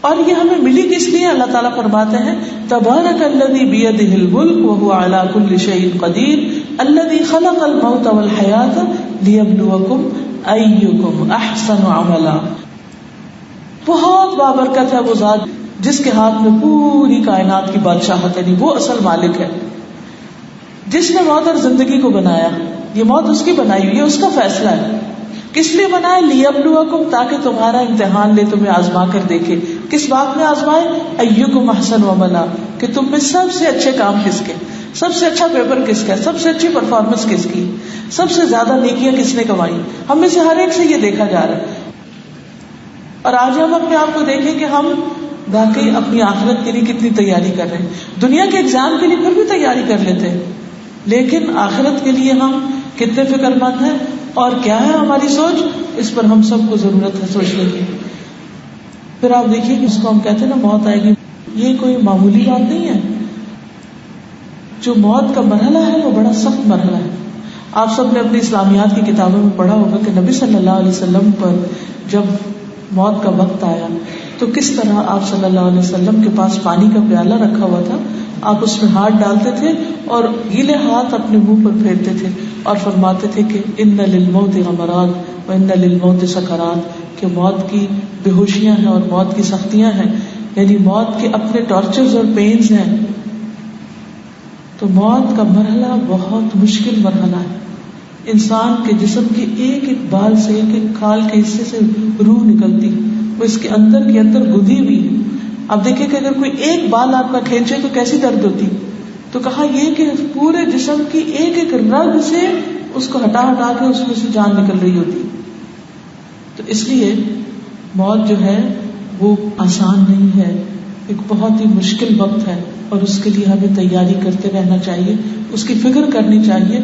اور یہ ہمیں ملی کس لیے؟ اللہ تعالیٰ فرماتے ہیں تبارک الذی بیدہ الملک وہو علی کل شیء قدیر الذی خلق الموت والحیاۃ لیبلوکم ایکم احسن عملا. بہت بابرکت ہے وہ ذات جس کے ہاتھ میں پوری کائنات کی بادشاہت ہے، وہ اصل مالک ہے، جس نے موت اور زندگی کو بنایا. یہ موت اس کی بنائی ہوئی ہے، اس کا فیصلہ ہے. کس لیے بنایا؟ لیبلوکم، تاکہ تمہارا امتحان لے، تمہیں آزما کر دیکھے. کس بات میں آزمائے؟ ایکم احسن عملا، کہ تم میں سب سے اچھے کام کس کے، سب سے اچھا پیپر کس کا، سب سے اچھی پرفارمنس کس کی، سب سے زیادہ نیکیاں کس نے کمائی. ہم میں سے ہر ایک سے یہ دیکھا جا رہا ہے. اور آج ہم اپنے آپ کو دیکھیں کہ ہم واقعی اپنی آخرت کے لیے کتنی تیاری کر رہے ہیں. دنیا کے ایگزام کے لیے پھر بھی تیاری کر لیتے ہیں، لیکن آخرت کے لیے ہم کتنے فکر مند ہیں اور کیا ہے ہماری سوچ، اس پر ہم سب کو ضرورت ہے سوچنے کی. پھر آپ دیکھیے جس کو ہم کہتے ہیں نا موت آئے گی، یہ کوئی معمولی بات نہیں ہے. جو موت کا مرحلہ ہے وہ بڑا سخت مرحلہ ہے. آپ سب نے اپنی اسلامیات کی کتابوں میں پڑھا ہوگا کہ نبی صلی اللہ علیہ وسلم پر جب موت کا وقت آیا تو کس طرح آپ صلی اللہ علیہ وسلم کے پاس پانی کا پیالہ رکھا ہوا تھا، آپ اس میں ہاتھ ڈالتے تھے اور گیلے ہاتھ اپنے منہ پر پھیرتے تھے اور فرماتے تھے کہ ان للموت غمرات و ان للموت سکرات، کہ موت کی بے ہوشیاں ہیں اور موت کی سختیاں ہیں، یعنی موت کے اپنے ٹارچرز اور پینز ہیں. تو موت کا مرحلہ بہت مشکل مرحلہ ہے. انسان کے جسم کے ایک ایک بال سے، ایک ایک کھال کے حصے سے روح نکلتی، وہ اس کے اندر گدھی ہوئی ہے. اب دیکھیں کہ اگر کوئی ایک بال آپ کا کھینچے تو کیسی درد ہوتی، تو کہا یہ کہ پورے جسم کی ایک ایک رگ سے اس کو ہٹا ہٹا کے اس میں سے جان نکل رہی ہوتی. تو اس لیے موت جو ہے وہ آسان نہیں ہے، ایک بہت ہی مشکل وقت ہے، اور اس کے لیے ہمیں تیاری کرتے رہنا چاہیے، اس کی فکر کرنی چاہیے.